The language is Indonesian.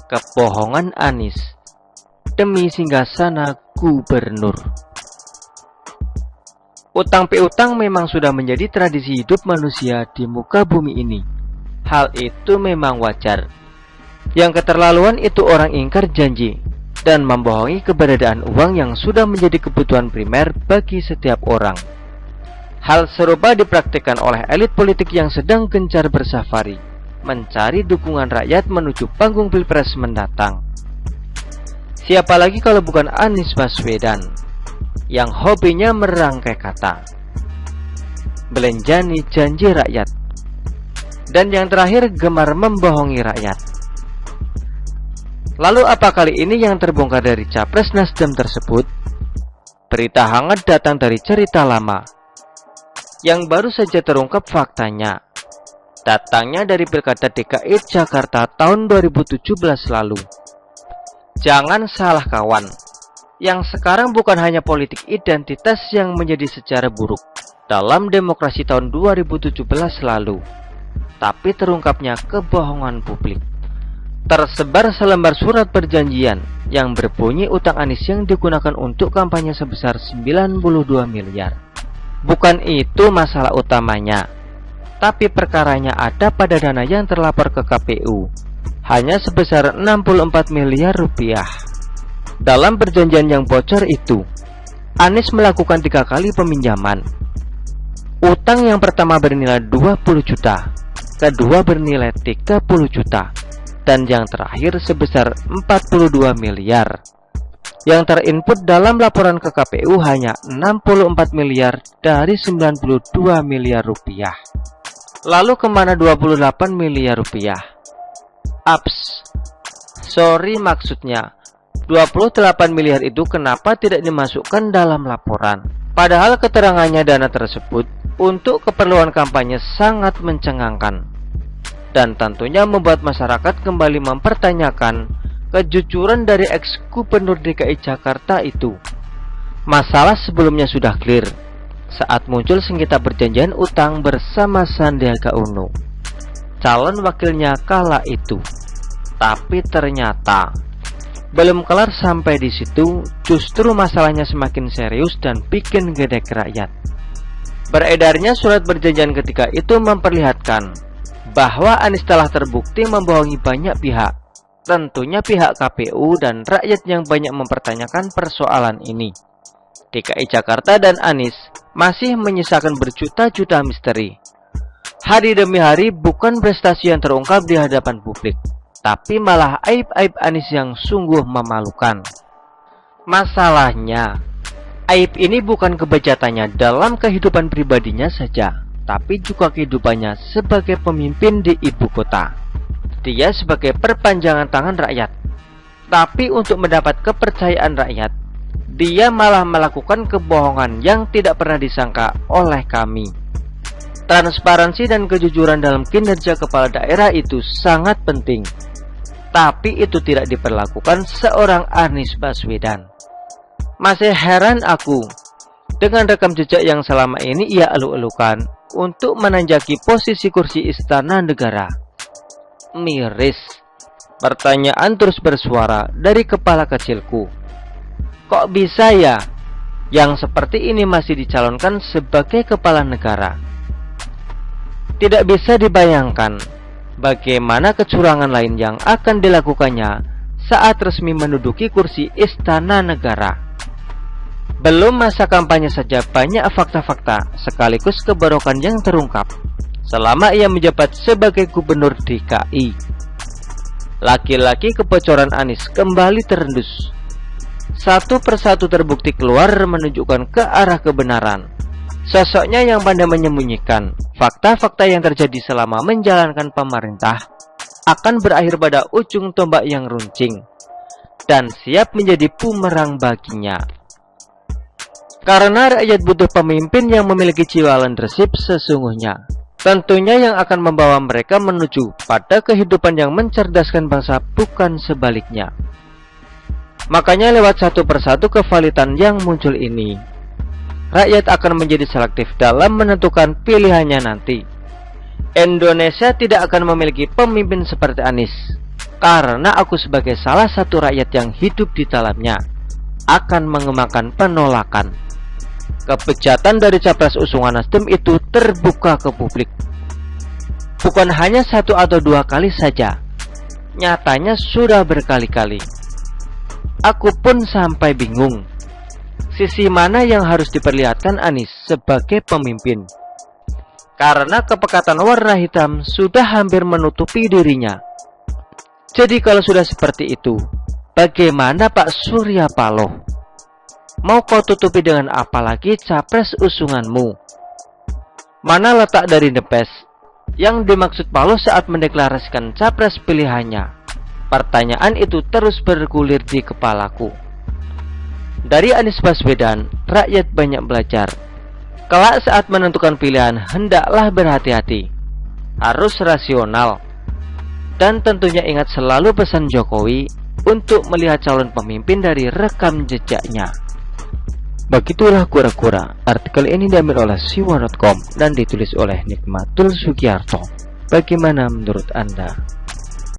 Kebohongan Anies demi singgasana gubernur. Utang piutang memang sudah menjadi tradisi hidup manusia di muka bumi ini. Hal itu memang wajar. Yang keterlaluan itu orang ingkar janji dan membohongi keberadaan uang yang sudah menjadi kebutuhan primer bagi setiap orang. Hal serupa dipraktikkan oleh elit politik yang sedang gencar bersafari mencari dukungan rakyat menuju panggung pilpres mendatang. Siapa lagi kalau bukan Anies Baswedan yang hobinya merangkai kata, belenjani janji rakyat, dan yang terakhir gemar membohongi rakyat. Lalu apa kali ini yang terbongkar dari capres Nasdem tersebut? Berita hangat datang dari cerita lama yang baru saja terungkap faktanya. Datangnya dari Pilkada DKI Jakarta tahun 2017 lalu. Jangan salah kawan, yang sekarang bukan hanya politik identitas yang menjadi sejarah buruk dalam demokrasi tahun 2017 lalu, tapi terungkapnya kebohongan publik. Tersebar selembar surat perjanjian yang berbunyi utang Anies yang digunakan untuk kampanye sebesar 92 miliar. Bukan itu masalah utamanya, tapi perkaranya ada pada dana yang terlapor ke KPU hanya sebesar 64 miliar rupiah. Dalam perjanjian yang bocor itu, Anies melakukan 3 kali peminjaman. Utang yang pertama bernilai 20 juta, kedua bernilai 30 juta, dan yang terakhir sebesar 42 miliar. Yang terinput dalam laporan ke KPU hanya 64 miliar dari 92 miliar rupiah. Lalu kemana 28 miliar rupiah? Ups, sorry maksudnya 28 miliar itu kenapa tidak dimasukkan dalam laporan? Padahal keterangannya dana tersebut untuk keperluan kampanye sangat mencengangkan, dan tentunya membuat masyarakat kembali mempertanyakan kejujuran dari ex-gubernur DKI Jakarta itu. Masalah sebelumnya sudah clear saat muncul sengketa perjanjian utang bersama Sandiaga Uno, calon wakilnya kala itu. Tapi ternyata belum kelar sampai di situ, justru masalahnya semakin serius dan bikin gedek rakyat. Beredarnya surat perjanjian ketika itu memperlihatkan bahwa Anies telah terbukti membohongi banyak pihak, tentunya pihak KPU dan rakyat yang banyak mempertanyakan persoalan ini. DKI Jakarta dan Anies masih menyisakan berjuta-juta misteri. Hari demi hari bukan prestasi yang terungkap di hadapan publik, tapi malah aib-aib Anies yang sungguh memalukan. Masalahnya, aib ini bukan kebejatannya dalam kehidupan pribadinya saja, tapi juga kehidupannya sebagai pemimpin di ibu kota. Dia sebagai perpanjangan tangan rakyat, tapi untuk mendapat kepercayaan rakyat, dia malah melakukan kebohongan yang tidak pernah disangka oleh kami. Transparansi dan kejujuran dalam kinerja kepala daerah itu sangat penting, tapi itu tidak diperlakukan seorang Anies Baswedan. Masih heran aku dengan rekam jejak yang selama ini ia elu-elukan untuk menanjaki posisi kursi istana negara. Miris. Pertanyaan terus bersuara dari kepala kecilku. Kok bisa ya yang seperti ini masih dicalonkan sebagai kepala negara? Tidak bisa dibayangkan bagaimana kecurangan lain yang akan dilakukannya saat resmi menduduki kursi istana negara. Belum masa kampanye saja banyak fakta-fakta sekaligus kebarokan yang terungkap selama ia menjabat sebagai gubernur DKI. Laki-laki kebocoran Anies kembali terendus. Satu persatu terbukti keluar menunjukkan ke arah kebenaran. Sosoknya yang pandai menyembunyikan fakta-fakta yang terjadi selama menjalankan pemerintah akan berakhir pada ujung tombak yang runcing dan siap menjadi bumerang baginya. Karena rakyat butuh pemimpin yang memiliki jiwa leadership sesungguhnya, tentunya yang akan membawa mereka menuju pada kehidupan yang mencerdaskan bangsa, bukan sebaliknya. Makanya lewat satu persatu kevalitan yang muncul ini, rakyat akan menjadi selektif dalam menentukan pilihannya nanti. Indonesia tidak akan memiliki pemimpin seperti Anies, karena aku sebagai salah satu rakyat yang hidup di dalamnya akan mengembangkan penolakan. Kebejatan dari capres usungan Nasdem itu terbuka ke publik. Bukan hanya 1 atau 2 kali saja, nyatanya sudah berkali-kali. Aku pun sampai bingung, sisi mana yang harus diperlihatkan Anies sebagai pemimpin. Karena kepekatan warna hitam sudah hampir menutupi dirinya. Jadi kalau sudah seperti itu, bagaimana Pak Surya Paloh? Mau kau tutupi dengan apa lagi capres usunganmu? Mana letak dari The Best yang dimaksud Paloh saat mendeklarasikan capres pilihannya? Pertanyaan itu terus bergulir di kepalaku. Dari Anies Baswedan, rakyat banyak belajar. Kelak saat menentukan pilihan, hendaklah berhati-hati, harus rasional, dan tentunya ingat selalu pesan Jokowi untuk melihat calon pemimpin dari rekam jejaknya. Begitulah kura-kura. Artikel ini diambil oleh siwa.com dan ditulis oleh Nikmatul Sugiarto. Bagaimana menurut Anda?